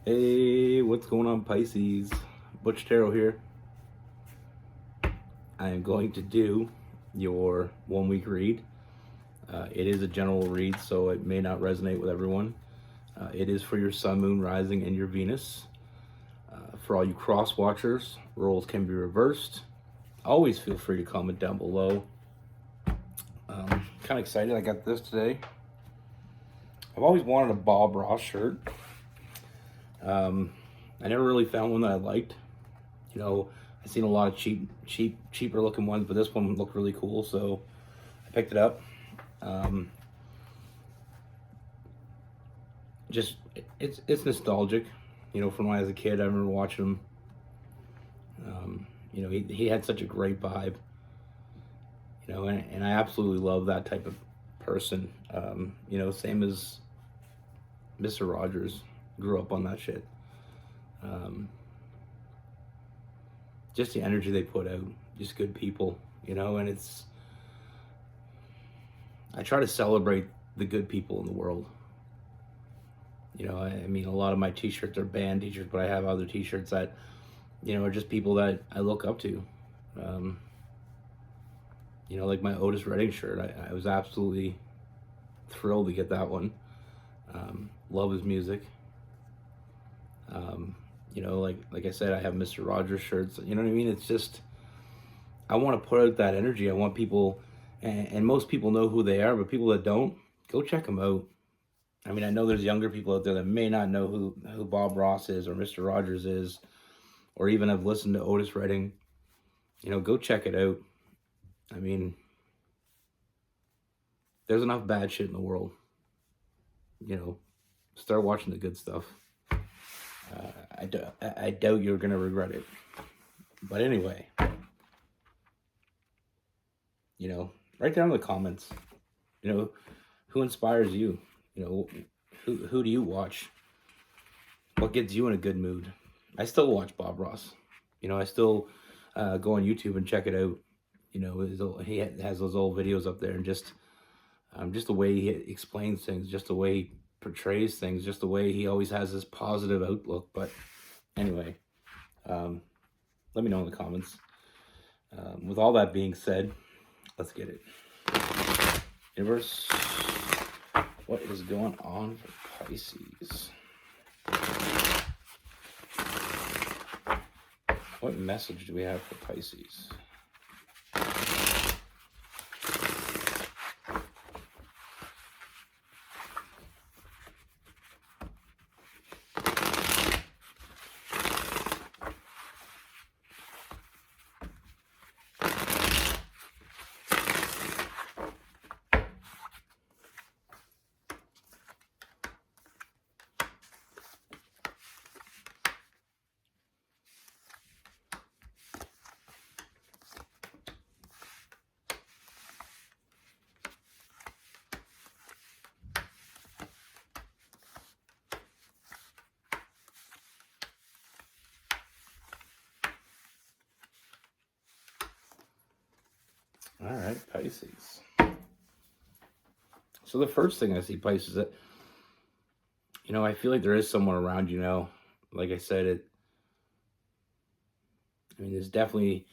Hey, what's going on, Pisces? Butch here. I am going to do your 1 week read. It is a general read, so it may not resonate with everyone. It is for your sun, moon, rising, and your Venus. For all you cross watchers, roles can be reversed. Always feel free to comment down below. Kind of excited I got this today. I've always wanted a Bob Ross shirt. I never really found one that I liked. You know, I've seen a lot of cheaper looking ones, but this one looked really cool, so I picked it up. Just it's nostalgic, you know, from when I was a kid. I remember watching him. You know, he had such a great vibe. You know, and I absolutely love that type of person. You know, same as Mr. Rogers. Grew up on that shit. Just the energy they put out, just good people, you know, and I try to celebrate the good people in the world. You know, I mean, a lot of my t-shirts are band t-shirts, but I have other t-shirts that, you know, are just people that I look up to. You know, like my Otis Redding shirt, I was absolutely thrilled to get that one. Love his music. You know, like I said, I have Mr. Rogers shirts. You know what I mean? It's just, I want to put out that energy. I want people, and most people know who they are, but people that don't, go check them out. I mean, I know there's younger people out there that may not know who Bob Ross is or Mr. Rogers is, or even have listened to Otis Redding. You know, go check it out. I mean, there's enough bad shit in the world. You know, start watching the good stuff. I doubt you're going to regret it. But anyway, you know, write down in the comments, you know, who inspires you? You know, who do you watch? What gets you in a good mood? I still watch Bob Ross. You know, I still go on YouTube and check it out. You know, he has those old videos up there, and just the way he explains things, just the way he portrays things, just the way he always has this positive outlook. But anyway, let me know in the comments. With all that being said, let's get it. Universe, what is going on for Pisces? What message do we have for Pisces? All right, Pisces. So the first thing I see, Pisces, that, you know, I feel like there is someone around you now. Like I said, I mean, there's definitely,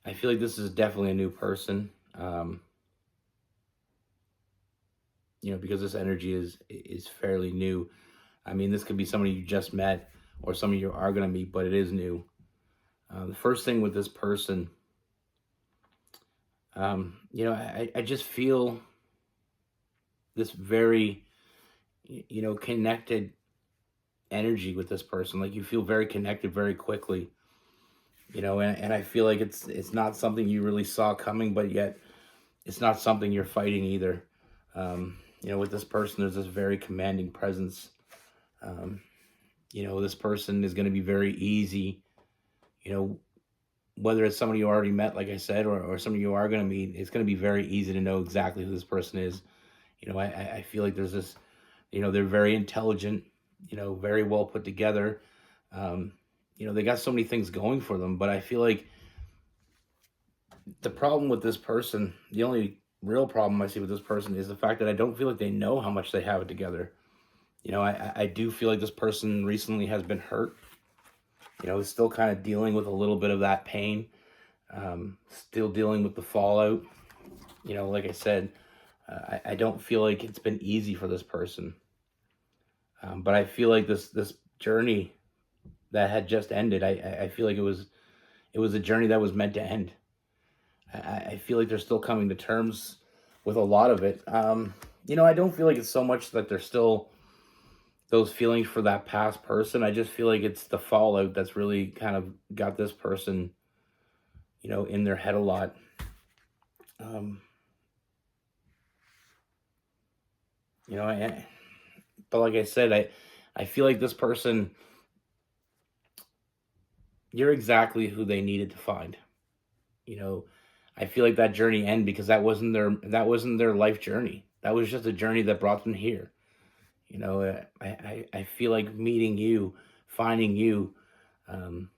I feel like this is definitely a new person. You know, because this energy is fairly new. I mean, this could be somebody you just met or somebody you are going to meet, but it is new. The first thing with this person, you know, I just feel this very, you know, connected energy with this person. Like, you feel very connected very quickly, you know, and I feel like it's not something you really saw coming, but yet it's not something you're fighting either. You know, with this person, there's this very commanding presence. You know, this person is going to be very easy, you know, whether it's somebody you already met, like I said, or somebody you are going to meet. It's going to be very easy to know exactly who this person is. You know, I feel like there's this, you know, they're very intelligent, you know, very well put together. You know, they got so many things going for them, but I feel like the problem with this person, the only real problem I see with this person, is the fact that I don't feel like they know how much they have it together. I do feel like this person recently has been hurt. Is still kind of dealing with a little bit of that pain, still dealing with the fallout. Like I said, I don't feel like it's been easy for this person. But I feel like this journey that had just ended, I feel like it was a journey that was meant to end. I feel like they're still coming to terms with a lot of it. I don't feel like it's so much that they're still those feelings for that past person. I just feel like it's the fallout that's really kind of got this person, in their head a lot. Um, you know, I, but like I said, I feel like this person, you're exactly who they needed to find. You know, I feel like that journey ended because that wasn't their life journey. That was just a journey that brought them here. I feel like meeting you, finding you, um,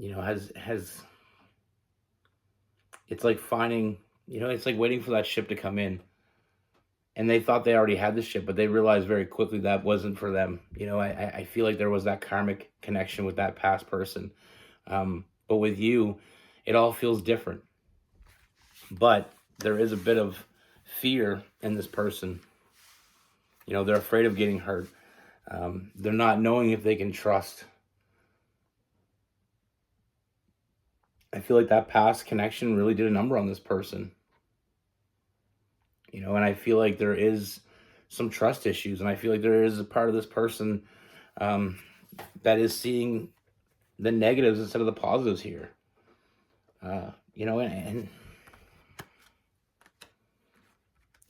has it's like finding, it's like waiting for that ship to come in. And they thought they already had the ship, but they realized very quickly that wasn't for them. I feel like there was that karmic connection with that past person. But with you, it all feels different. But there is a bit of fear in this person. They're afraid of getting hurt. They're not knowing if they can trust. I feel like that past connection really did a number on this person. And I feel like there is some trust issues, and I feel like there is a part of this person, um, that is seeing the negatives instead of the positives here. And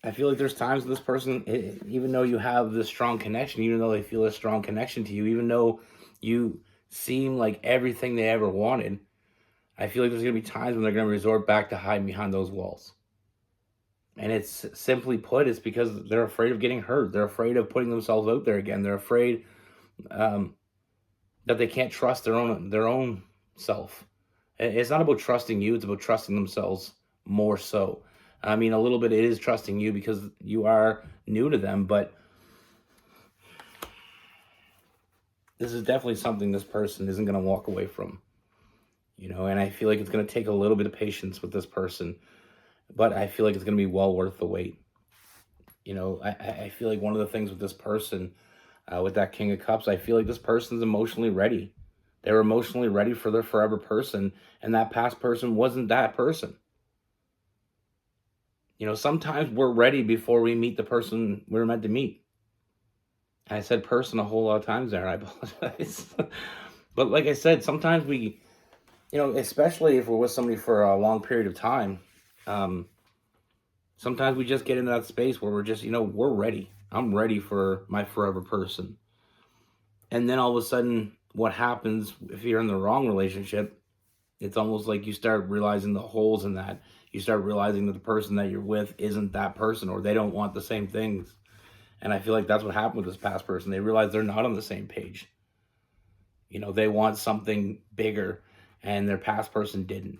I feel like there's times with this person, even though you have this strong connection, even though they feel a strong connection to you, even though you seem like everything they ever wanted, I feel like there's going to be times when they're going to resort back to hiding behind those walls. And it's simply put, it's because they're afraid of getting hurt. They're afraid of putting themselves out there again. They're afraid, um, that they can't trust their own self. It's not about trusting you; it's about trusting themselves more so. I mean, a little bit it is trusting you because you are new to them, but this is definitely something this person isn't going to walk away from. And I feel like it's going to take a little bit of patience with this person, but I feel like it's going to be well worth the wait. I feel like one of the things with this person, with that King of Cups, I feel like this person's emotionally ready. They're emotionally ready for their forever person, and that past person wasn't that person. Sometimes we're ready before we meet the person we're meant to meet. And I said person a whole lot of times there, and I apologize. But like I said, sometimes we, especially if we're with somebody for a long period of time, um, sometimes we just get into that space where we're just, we're ready. I'm ready for my forever person. And then all of a sudden, what happens if you're in the wrong relationship? It's almost like you start realizing the holes in that. You start realizing that the person that you're with isn't that person, or they don't want the same things. And I feel like that's what happened with this past person. They realize they're not on the same page. They want something bigger, and their past person didn't.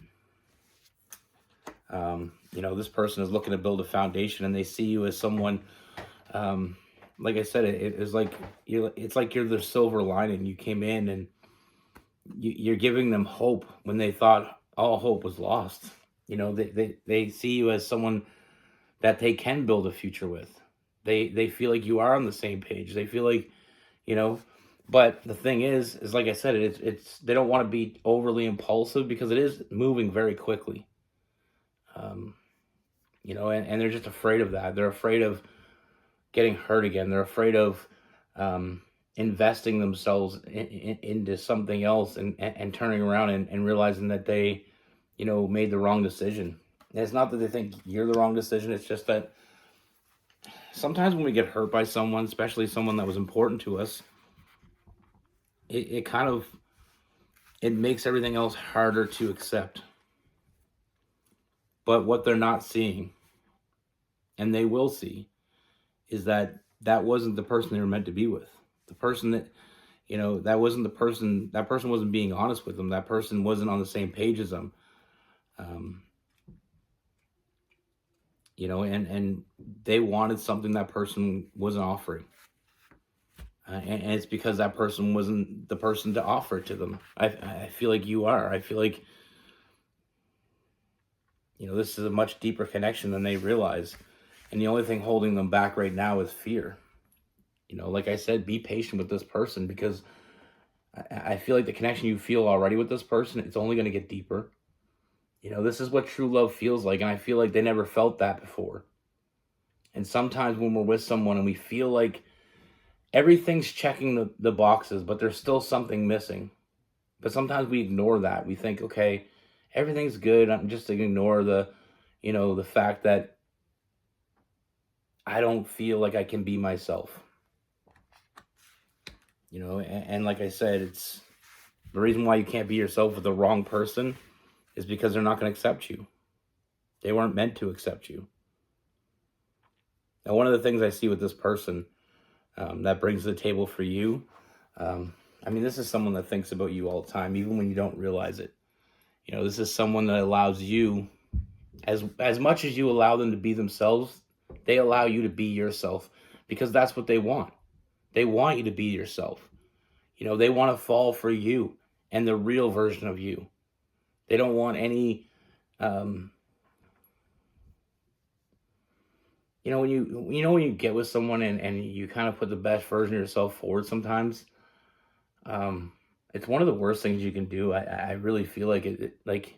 This person is looking to build a foundation, and they see you as someone. Like I said, it is like it's like you're the silver lining. You came in and you're giving them hope when they thought all hope was lost. They see you as someone that they can build a future with. They feel like you are on the same page. They feel like, you know, but the thing is like I said, it's they don't want to be overly impulsive because it is moving very quickly. Um, and they're just afraid of that. They're afraid of getting hurt again. They're afraid of, investing themselves into something else and turning around and realizing that they, made the wrong decision. And it's not that they think you're the wrong decision. It's just that sometimes when we get hurt by someone, especially someone that was important to us, it kind of it makes everything else harder to accept. But what they're not seeing, and they will see, is that that wasn't the person they were meant to be with. The person that that wasn't the person. That person wasn't being honest with them. That person wasn't on the same page as them. Um, and they wanted something that person wasn't offering. And it's because that person wasn't the person to offer it to them. I feel like you are. I feel like, this is a much deeper connection than they realize. And the only thing holding them back right now is fear. Like I said, be patient with this person, because I feel like the connection you feel already with this person, it's only going to get deeper. This is what true love feels like. And I feel like they never felt that before. And sometimes when we're with someone and we feel like everything's checking the boxes, but there's still something missing. But sometimes we ignore that. We think, okay, everything's good. I'm just to ignore the fact that I don't feel like I can be myself. And like I said, it's the reason why you can't be yourself with the wrong person is because they're not going to accept you. They weren't meant to accept you. Now, one of the things I see with this person that brings to the table for you, this is someone that thinks about you all the time, even when you don't realize it. This is someone that allows you, as much as you allow them to be themselves, they allow you to be yourself, because that's what they want. They want you to be yourself. They want to fall for you and the real version of you. They don't want any, when you get with someone and you kind of put the best version of yourself forward sometimes, it's one of the worst things you can do. I really feel like like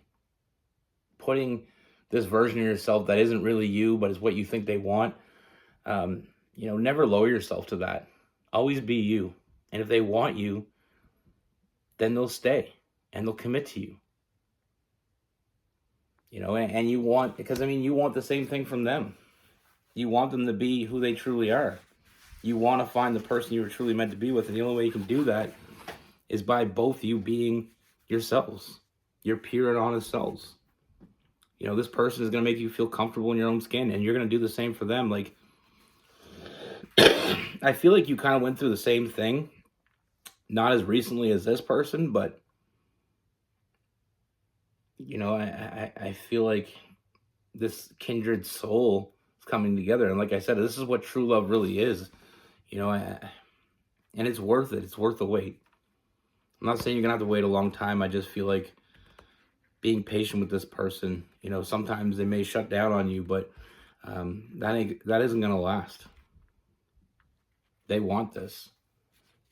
putting this version of yourself that isn't really you, but is what you think they want. Never lower yourself to that. Always be you. And if they want you, then they'll stay and they'll commit to you. And you want, because you want the same thing from them. You want them to be who they truly are. You want to find the person you were truly meant to be with. And the only way you can do that is by both you being yourselves, your pure and honest selves. This person is going to make you feel comfortable in your own skin, and you're going to do the same for them. Like, I feel like you kind of went through the same thing, not as recently as this person, but I feel like this kindred soul is coming together. And like I said, this is what true love really is, and it's worth it. It's worth the wait. I'm not saying you're gonna have to wait a long time. I just feel like being patient with this person, sometimes they may shut down on you, but that isn't gonna last. They want this.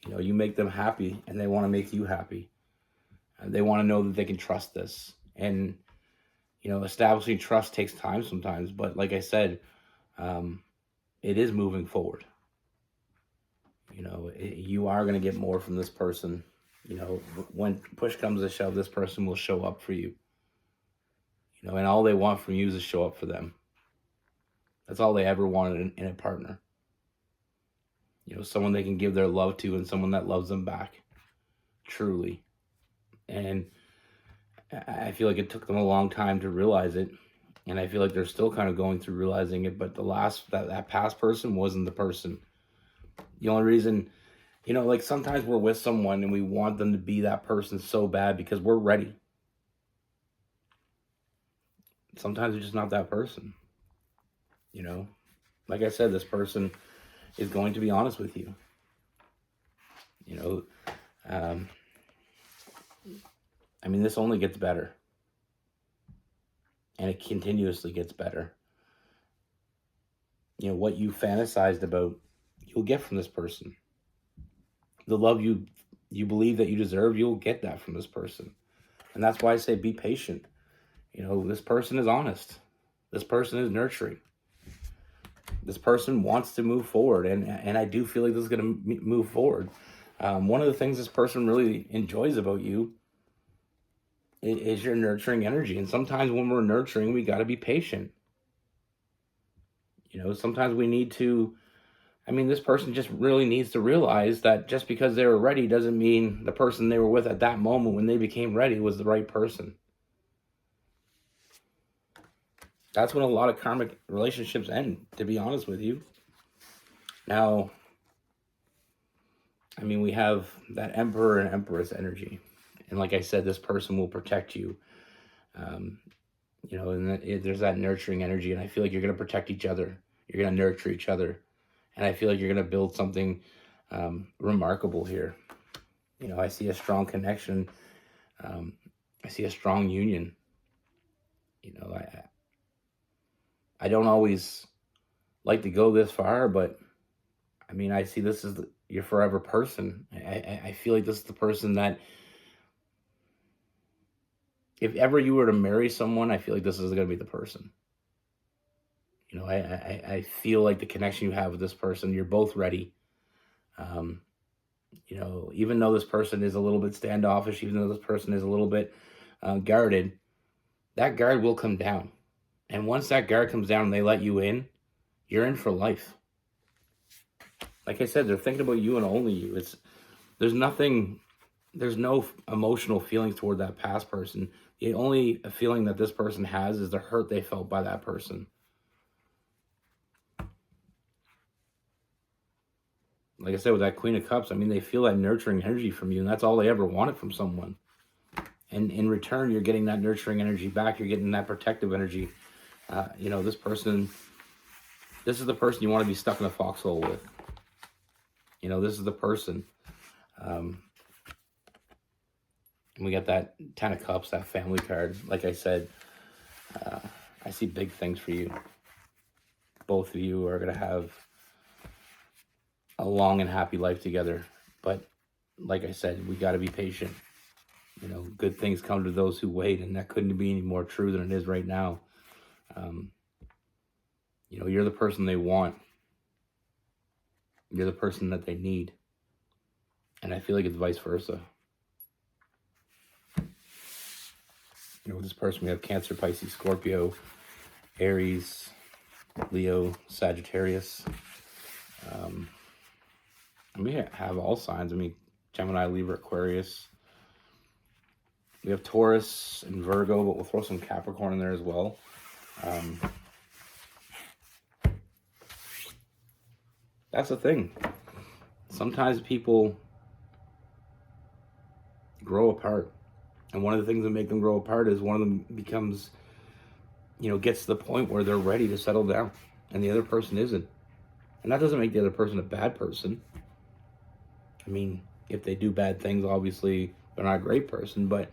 You make them happy, and they want to make you happy. And they want to know that they can trust this. And establishing trust takes time sometimes, but like I said, it is moving forward. You are going to get more from this person. When push comes to shove, this person will show up for you. And all they want from you is to show up for them. That's all they ever wanted in a partner. Someone they can give their love to, and someone that loves them back, truly. And I feel like it took them a long time to realize it. And I feel like they're still kind of going through realizing it. But that past person wasn't the person. The only reason, like sometimes we're with someone and we want them to be that person so bad because we're ready. Sometimes they're just not that person. Like I said, this person is going to be honest with you. This only gets better. And it continuously gets better. What you fantasized about, you'll get from this person. The love you believe that you deserve, you'll get that from this person. And that's why I say be patient. This person is honest. This person is nurturing. This person wants to move forward. And I do feel like this is going to move forward. One of the things this person really enjoys about you is your nurturing energy. And sometimes when we're nurturing, we got to be patient. Sometimes we need to, this person just really needs to realize that just because they were ready doesn't mean the person they were with at that moment when they became ready was the right person. That's when a lot of karmic relationships end, to be honest with you. Now, we have that Emperor and Empress energy. And like I said, this person will protect you. And there's that nurturing energy, and I feel like you're going to protect each other. You're going to nurture each other, and I feel like you're going to build something remarkable here. I see a strong connection. Um, I see a strong union. I don't always like to go this far, but I mean, I see this as your forever person. I feel like this is the person that, if ever you were to marry someone, I feel like this is going to be the person. I feel like the connection you have with this person, you're both ready. Um, even though this person is a little bit standoffish, even though this person is a little bit guarded, that guard will come down. And once that guard comes down and they let you in, you're in for life. Like I said, they're thinking about you and only you. There's nothing, there's no emotional feelings toward that past person. The only feeling that this person has is the hurt they felt by that person. Like I said, with that Queen of Cups, I mean, they feel that nurturing energy from you, and that's all they ever wanted from someone. And in return, you're getting that nurturing energy back. You're getting that protective energy. This person, this is the person you want to be stuck in a foxhole with. This is the person. And we got that 10 of Cups, that family card. Like I said, I see big things for you. Both of you are going to have a long and happy life together. But like I said, we got to be patient. Good things come to those who wait, and that couldn't be any more true than it is right now. You're the person they want. You're the person that they need. And I feel like it's vice versa. With this person, we have Cancer, Pisces, Scorpio, Aries, Leo, Sagittarius. And we have all signs. I mean, Gemini, Libra, Aquarius. We have Taurus and Virgo, but we'll throw some Capricorn in there as well. That's the thing. Sometimes people grow apart. And one of the things that make them grow apart is one of them becomes, gets to the point where they're ready to settle down and the other person isn't. And that doesn't make the other person a bad person. I mean, if they do bad things, obviously they're not a great person, but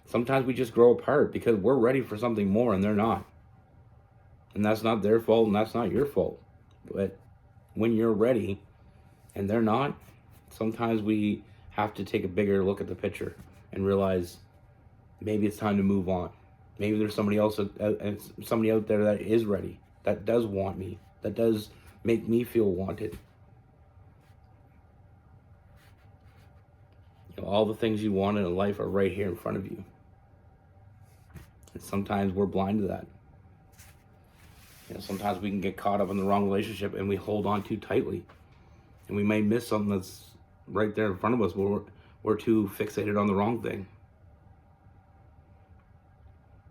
sometimes we just grow apart because we're ready for something more and they're not. And that's not their fault and that's not your fault. But when you're ready and they're not, sometimes we have to take a bigger look at the picture and realize maybe it's time to move on. Maybe there's somebody else, somebody out there that is ready, that does want me, that does make me feel wanted. All the things you want in life are right here in front of you. And sometimes we're blind to that. Sometimes we can get caught up in the wrong relationship and we hold on too tightly. And we may miss something that's right there in front of us, but we're too fixated on the wrong thing.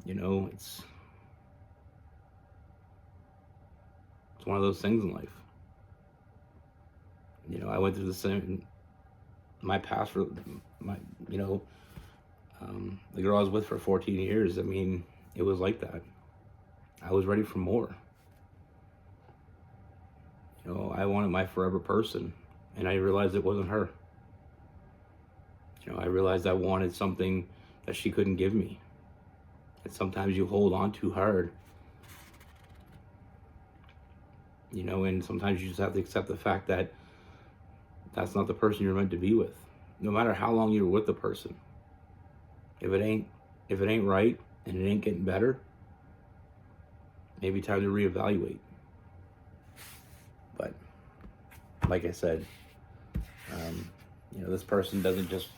It's one of those things in life. I went through the same, my past, the girl I was with for 14 years, I mean, it was like that. I was ready for more. I wanted my forever person, and I realized it wasn't her. I realized I wanted something that she couldn't give me. And sometimes you hold on too hard. And sometimes you just have to accept the fact that that's not the person you're meant to be with. No matter how long you're with the person. If it ain't right and it ain't getting better, maybe time to reevaluate. But like I said, this person doesn't just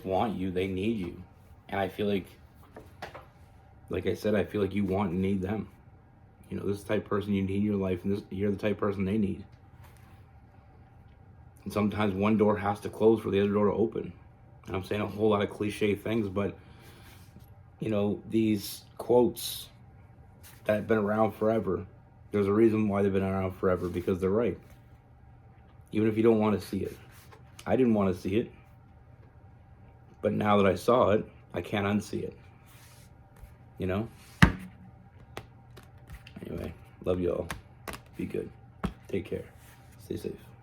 want you, they need you. And I feel like I said, I feel like you want and need them. This is the type of person you need in your life, and you're the type of person they need. And sometimes one door has to close for the other door to open. And I'm saying a whole lot of cliche things, but these quotes that have been around forever, there's a reason why they've been around forever, because they're right. Even if you don't want to see it. I didn't want to see it. But now that I saw it, I can't unsee it. you know? Anyway, love you all. Be good. Take care. Stay safe.